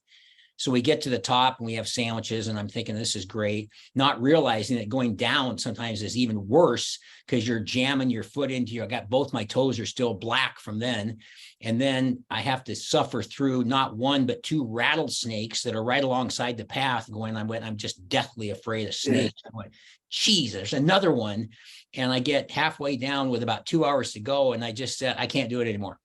So we get to the top and we have sandwiches, and I'm thinking this is great, not realizing that going down sometimes is even worse because you're jamming your foot into your, I got both my toes are still black from then. And then I have to suffer through not one, but 2 rattlesnakes that are right alongside the path going, I'm just deathly afraid of snakes. I went, geez, there's another one. And I get halfway down with about 2 hours to go. And I just said, I can't do it anymore.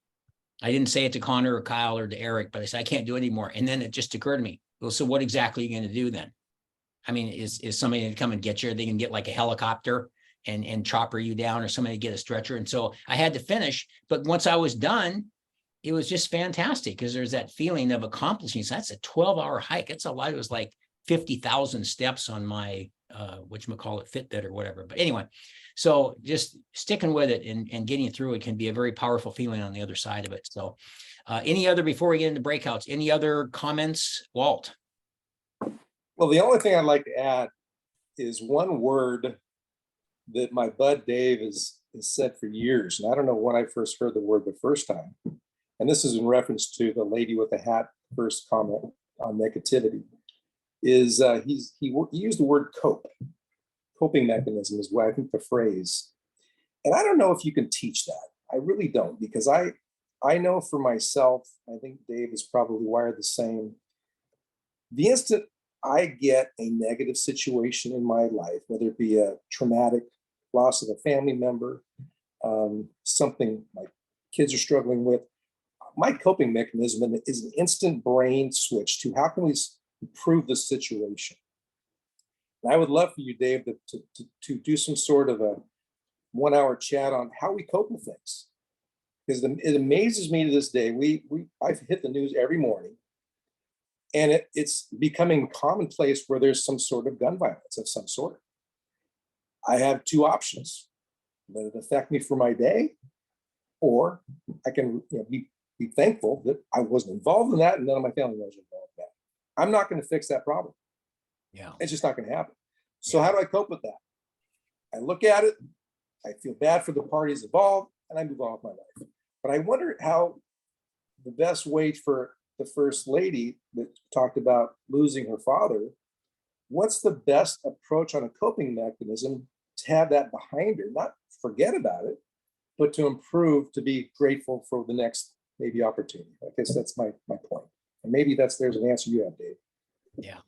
I didn't say it to Connor or Kyle or to Eric, but I said, I can't do it anymore. And then it just occurred to me, well, so what exactly are you going to do then? I mean, is somebody going to come and get you? They can get like a helicopter and chopper you down, or somebody get a stretcher. And so I had to finish. But once I was done, it was just fantastic because there's that feeling of accomplishing. So that's a 12-hour hike. It's a lot. It was like 50,000 steps on my, whatchamacallit, Fitbit or whatever. But anyway, so just sticking with it and getting through it can be a very powerful feeling on the other side of it. So any other, before we get into breakouts, any other comments, Walt? Well, the only thing I'd like to add is one word that my bud Dave has said for years. And I don't know when I first heard the word the first time. And this is in reference to the lady with the hat first comment on negativity, is he used the word cope. Coping mechanism is what I think the phrase. And I don't know if you can teach that. I really don't, because I know for myself, I think Dave is probably wired the same. The instant I get a negative situation in my life, whether it be a traumatic loss of a family member, something my kids are struggling with, my coping mechanism is an instant brain switch to how can we improve the situation. And I would love for you, Dave, to do some sort of a 1-hour chat on how we cope with things. Because it amazes me to this day. I've hit the news every morning, and it's becoming commonplace where there's some sort of gun violence of some sort. I have 2 options: let it affect me for my day, or I can be thankful that I wasn't involved in that and none of my family was involved in that. I'm not going to fix that problem. Yeah, it's just not going to happen. So how do I cope with that? I look at it, I feel bad for the parties involved, and I move on with my life. But I wonder how the best way for the first lady that talked about losing her father, what's the best approach on a coping mechanism to have that behind her, not forget about it, but to improve, to be grateful for the next maybe opportunity. I guess that's my point. And maybe there's an answer you have, Dave. Yeah.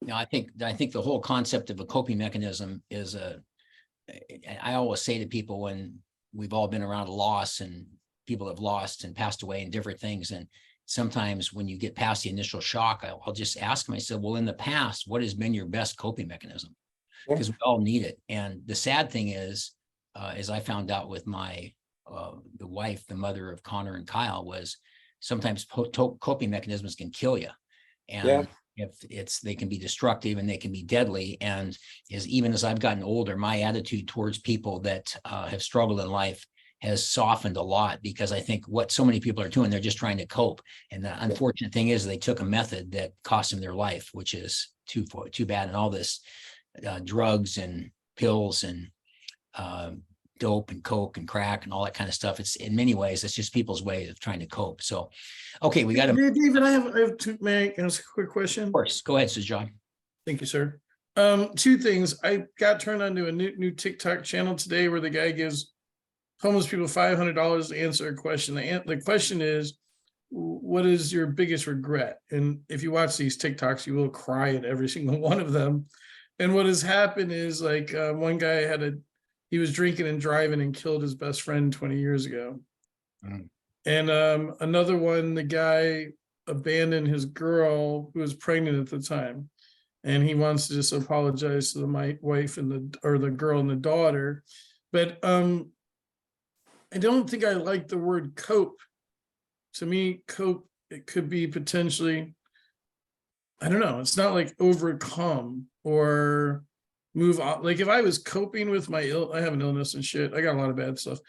No, I think the whole concept of a coping mechanism is I always say to people when we've all been around a loss and people have lost and passed away and different things. And sometimes when you get past the initial shock, I'll just ask myself, well, in the past, what has been your best coping mechanism? Because we all need it. And the sad thing is, as I found out with my, the wife, the mother of Connor and Kyle, was sometimes coping mechanisms can kill you. And if they can be destructive and they can be deadly. And even as I've gotten older, my attitude towards people that have struggled in life has softened a lot, because I think what so many people are doing, they're just trying to cope. And the unfortunate thing is they took a method that cost them their life, which is too bad. And all this drugs and pills and dope and coke and crack and all that kind of stuff. It's in many ways, it's just people's way of trying to cope. So, okay, we got to. David, I have 2. May I ask a quick question? Of course, go ahead, Sir John. Thank you, sir. 2 things. I got turned on to a new TikTok channel today where the guy gives homeless people $500 to answer a question. The question is, what is your biggest regret? And if you watch these TikToks, you will cry at every single one of them. And what has happened is like one guy he was drinking and driving and killed his best friend 20 years ago. And another one, the guy abandoned his girl who was pregnant at the time. And he wants to just apologize to the wife and the girl and the daughter. But I don't think I like the word cope. To me, cope, it could be potentially, I don't know, it's not like overcome or move on. Like if I was coping with I have an illness and shit, I got a lot of bad stuff.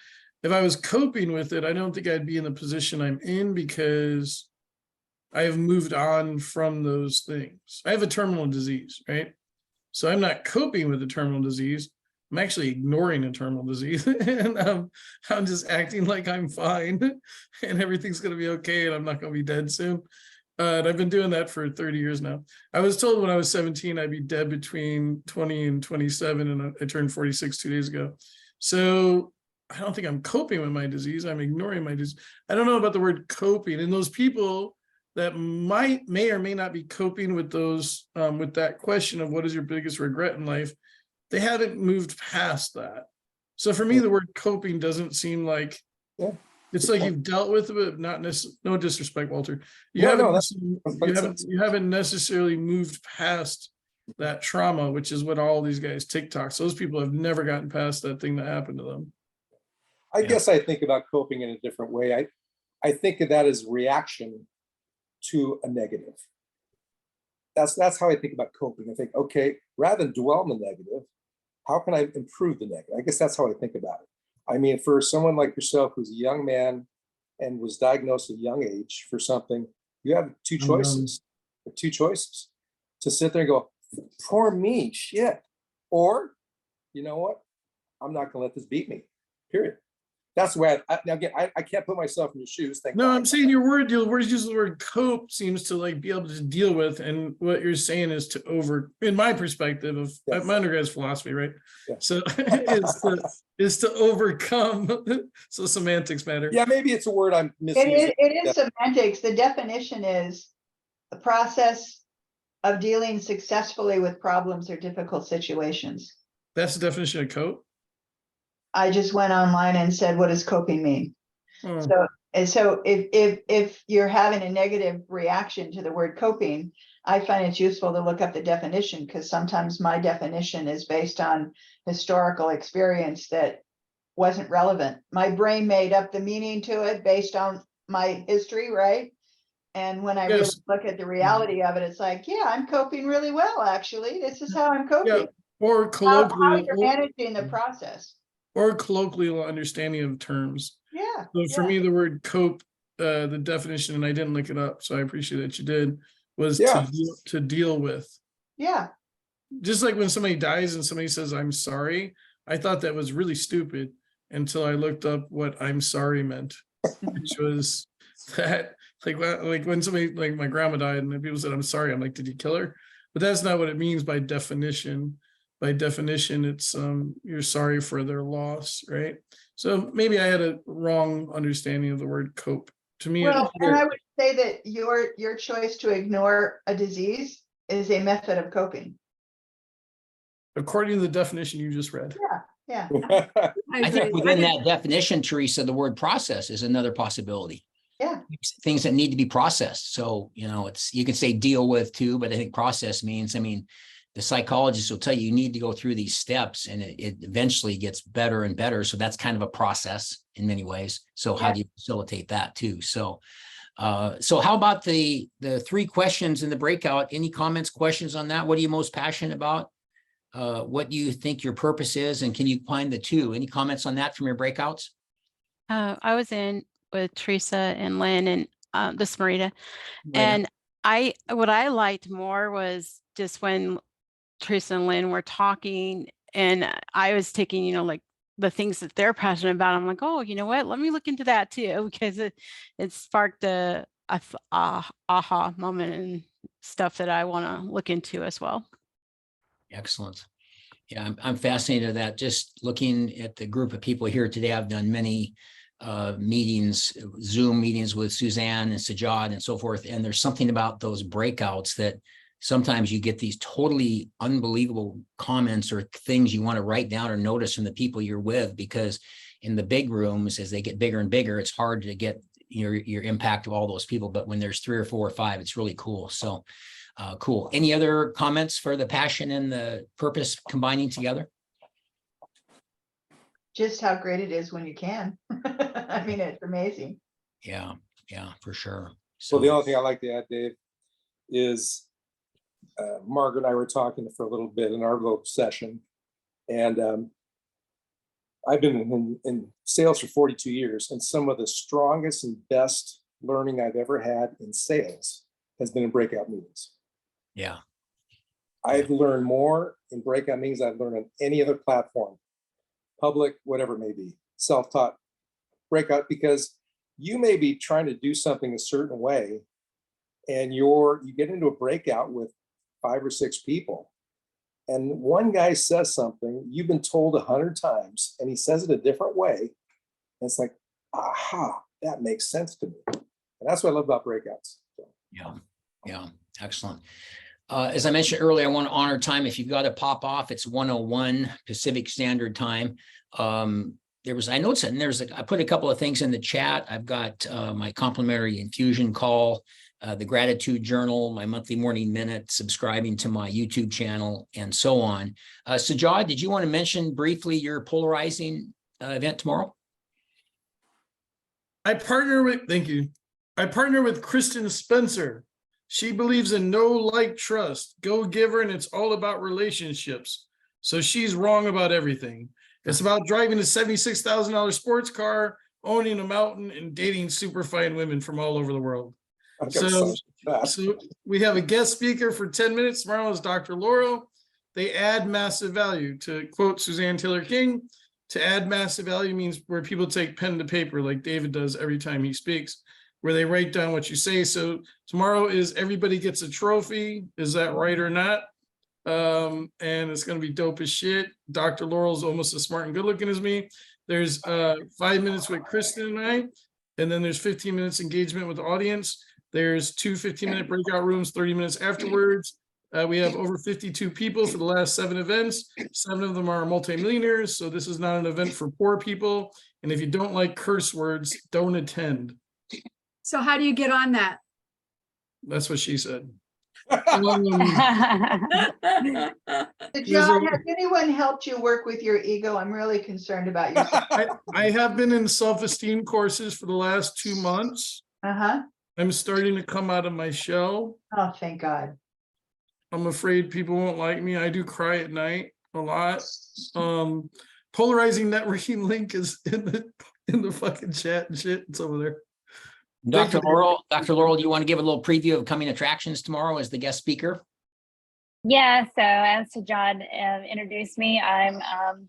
If I was coping with it, I don't think I'd be in the position I'm in because I have moved on from those things. I have a terminal disease, right? So I'm not coping with the terminal disease. I'm actually ignoring a terminal disease and I'm just acting like I'm fine and everything's going to be okay and I'm not going to be dead soon. And I've been doing that for 30 years now. I was told when I was 17, I'd be dead between 20 and 27, and I turned 46 2 days ago. So I don't think I'm coping with my disease. I'm ignoring my disease. I don't know about the word coping. And those people that may or may not be coping with those, with that question of what is your biggest regret in life, they haven't moved past that. So for me, the word coping doesn't seem like, it's like you've dealt with it, but not necessarily, no disrespect, Walter. You haven't necessarily moved past that trauma, which is what all these guys TikToks, those people have never gotten past that thing that happened to them. I guess I think about coping in a different way. I think of that as reaction to a negative. That's how I think about coping. I think, okay, rather than dwell on the negative, how can I improve the negative? I guess that's how I think about it. I mean, for someone like yourself, who's a young man and was diagnosed at a young age for something, you have two choices. To sit there and go, poor me, shit. Or, you know what? I'm not gonna let this beat me, period. That's where now again, I can't put myself in your shoes. I'm saying your word use the word cope seems to like be able to deal with, and what you're saying is to in my perspective of my undergrad's philosophy, right? Yeah. So is to overcome. So semantics matter. Yeah, maybe it's a word I'm missing. It is semantics. The definition is the process of dealing successfully with problems or difficult situations. That's the definition of cope. I just went online and said, what does coping mean? So if you're having a negative reaction to the word coping, I find it's useful to look up the definition, because sometimes my definition is based on historical experience that wasn't relevant. My brain made up the meaning to it based on my history, right? And when I really look at the reality of it, it's like, yeah, I'm coping really well, actually. This is how I'm coping. Yeah. Or colloquially, how you're managing the process. Or colloquial understanding of terms. Yeah. So for me, the word cope, the definition, and I didn't look it up, so I appreciate that you did, was to deal with. Yeah. Just like when somebody dies and somebody says, I'm sorry, I thought that was really stupid until I looked up what I'm sorry meant, which was that, like when somebody, like my grandma died and people said, I'm sorry, I'm like, did you kill her? But that's not what it means by definition. By definition, it's you're sorry for their loss, right? So maybe I had a wrong understanding of the word cope. To me, well, and I would say that your choice to ignore a disease is a method of coping. According to the definition you just read. Yeah. I think within that definition, Teresa, the word process is another possibility. Yeah. Things that need to be processed. So, you can say deal with too, but I think process means, the psychologist will tell you need to go through these steps, and it eventually gets better and better. So that's kind of a process in many ways. So how do you facilitate that too? So how about the 3 questions in the breakout? Any comments, questions on that? What are you most passionate about? What do you think your purpose is? And can you find the 2? Any comments on that from your breakouts? I was in with Teresa and Lynn and this Marita. And what I liked more was just when Teresa and Lynn were talking, and I was taking, like the things that they're passionate about. I'm like, oh, you know what? Let me look into that too, because it sparked a aha moment and stuff that I want to look into as well. Excellent. Yeah, I'm fascinated at that. Just looking at the group of people here today, I've done many meetings, Zoom meetings with Suzanne and Sajad and so forth. And there's something about those breakouts that sometimes you get these totally unbelievable comments or things you want to write down or notice from the people you're with, because in the big rooms, as they get bigger and bigger, it's hard to get your impact of all those people. But when there's 3 or 4 or 5, it's really cool. So cool. Any other comments for the passion and the purpose combining together? Just how great it is when you can. I mean, it's amazing. Yeah, for sure. So the only thing I'd like to add, Dave, is Margaret and I were talking for a little bit in our little session, and I've been in sales for 42 years, and some of the strongest and best learning I've ever had in sales has been in breakout meetings. Yeah. I've learned more in breakout meetings than I've learned on any other platform, public, whatever it may be, self-taught breakout, because you may be trying to do something a certain way, and you get into a breakout with 5 or 6 people, and one guy says something you've been told 100 times, and he says it a different way, and it's like, aha, that makes sense to me. And that's what I love about breakouts. So. Yeah, excellent. As I mentioned earlier, I want to honor time. If you've got to pop off, it's 1:01 Pacific Standard Time. I noticed, and I put a couple of things in the chat. I've got my complimentary infusion call, the gratitude journal, my monthly morning minute, subscribing to my YouTube channel, and so on. Sajad, did you want to mention briefly your polarizing event tomorrow? Thank you. I partner with Kristen Spencer. She believes in know, like, trust, go giver, and it's all about relationships. So she's wrong about everything. It's about driving a $76,000 sports car, owning a mountain, and dating super fine women from all over the world. So we have a guest speaker for 10 minutes. Tomorrow is Dr. Laurel. They add massive value. To quote Suzanne Taylor King, to add massive value means where people take pen to paper like David does every time he speaks, where they write down what you say. So tomorrow is everybody gets a trophy. Is that right or not? And it's going to be dope as shit. Dr. Laurel's almost as smart and good looking as me. There's 5 minutes with Kristen and I, and then there's 15 minutes engagement with the audience. There's 2 15-minute breakout rooms, 30 minutes afterwards. We have over 52 people for the last 7 events. 7 of them are multimillionaires. So this is not an event for poor people. And if you don't like curse words, don't attend. So how do you get on that? That's what she said. John, has anyone helped you work with your ego? I'm really concerned about you. I have been in self-esteem courses for the last 2 months. I'm starting to come out of my shell. Oh, thank God. I'm afraid people won't like me. I do cry at night a lot. Polarizing networking link is in the fucking chat and shit. It's over there. Dr. Laurel, do you want to give a little preview of coming attractions tomorrow as the guest speaker? Yeah, so as Sajad introduced me, I'm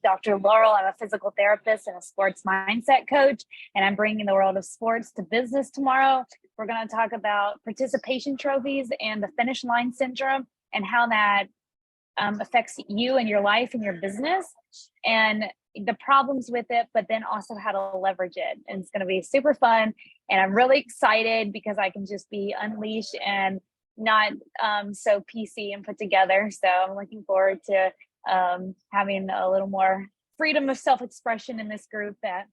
Dr. Laurel. I'm a physical therapist and a sports mindset coach, and I'm bringing the world of sports to business tomorrow. We're going to talk about participation trophies and the finish line syndrome and how that affects you and your life and your business, and the problems with it, but then also how to leverage it. And it's going to be super fun. And I'm really excited because I can just be unleashed and not so PC and put together. So I'm looking forward to having a little more freedom of self-expression in this group that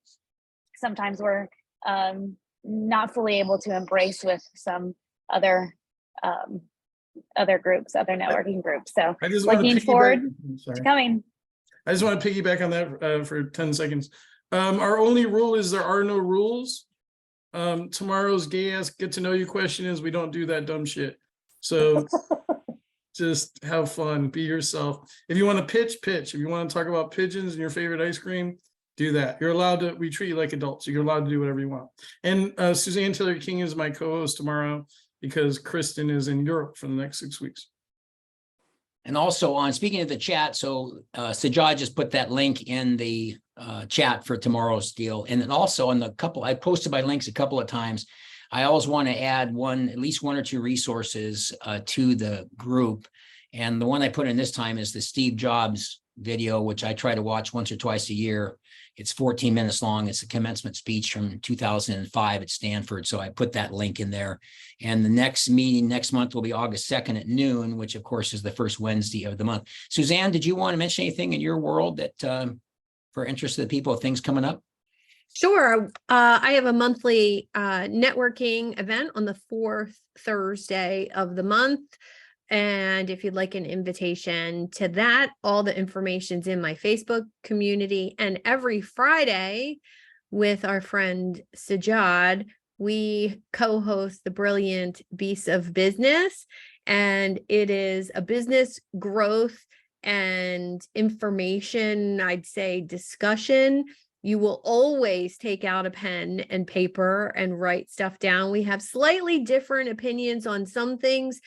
sometimes we're not fully able to embrace with some other groups, other networking groups. So looking forward to coming. I just want to piggyback on that for 10 seconds. Our only rule is there are no rules. Tomorrow's gay ass get to know you question is we don't do that dumb shit. So just have fun, be yourself. If you want to pitch. If you want to talk about pigeons and your favorite ice cream, do that. You're allowed to, we treat you like adults. So you're allowed to do whatever you want. And Suzanne Taylor King is my co-host tomorrow because Kristen is in Europe for the next 6 weeks. And also on speaking of the chat, so Sajad just put that link in the chat for tomorrow's deal. And then also on the couple, I posted my links a couple of times. I always want to add at least one or two resources to the group. And the one I put in this time is the Steve Jobs video, which I try to watch once or twice a year. It's 14 minutes long. It's a commencement speech from 2005 at Stanford. So I put that link in there. And the next meeting next month will be August 2nd at noon, which of course is the first Wednesday of the month. Suzanne, did you want to mention anything in your world that for interested people, things coming up? Sure. I have a monthly networking event on the 4th Thursday of the month. And if you'd like an invitation to that, all the information's in my Facebook community. And every Friday with our friend Sajad, we co-host the Brilliant Beasts of Business. And it is a business growth and information, I'd say, discussion. You will always take out a pen and paper and write stuff down. We have slightly different opinions on some things.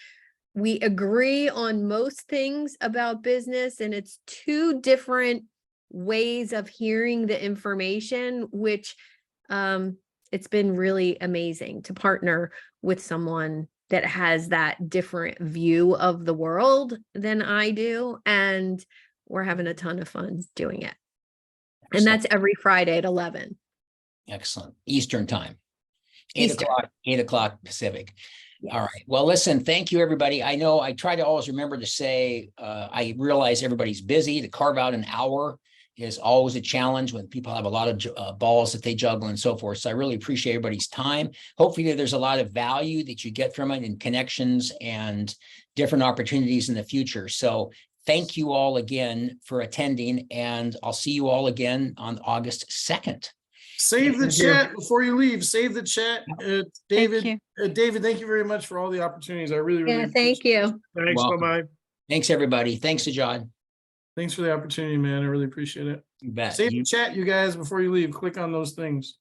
We agree on most things about business, and it's two different ways of hearing the information, which it's been really amazing to partner with someone that has that different view of the world than I do. And we're having a ton of fun doing it. And that's every Friday at 11. Excellent. Eastern time. Eastern. 8 o'clock Pacific. Yes. All right. Well, listen, thank you, everybody. I know I try to always remember to say, I realize everybody's busy. To carve out an hour is always a challenge when people have a lot of balls that they juggle and so forth. So I really appreciate everybody's time. Hopefully there's a lot of value that you get from it and connections and different opportunities in the future. So thank you all again for attending, and I'll see you all again on August 2nd. Save the Thank you. chat before you leave. Save the chat. David, you. David, thank you very much for all the opportunities. I really, really Yeah, thank appreciate it. you. Thanks, Welcome. bye-bye. Thanks, everybody. Thanks to John. Thanks for the opportunity, man. I really appreciate it. You bet. Save the chat, you guys, before you leave. Click on those things.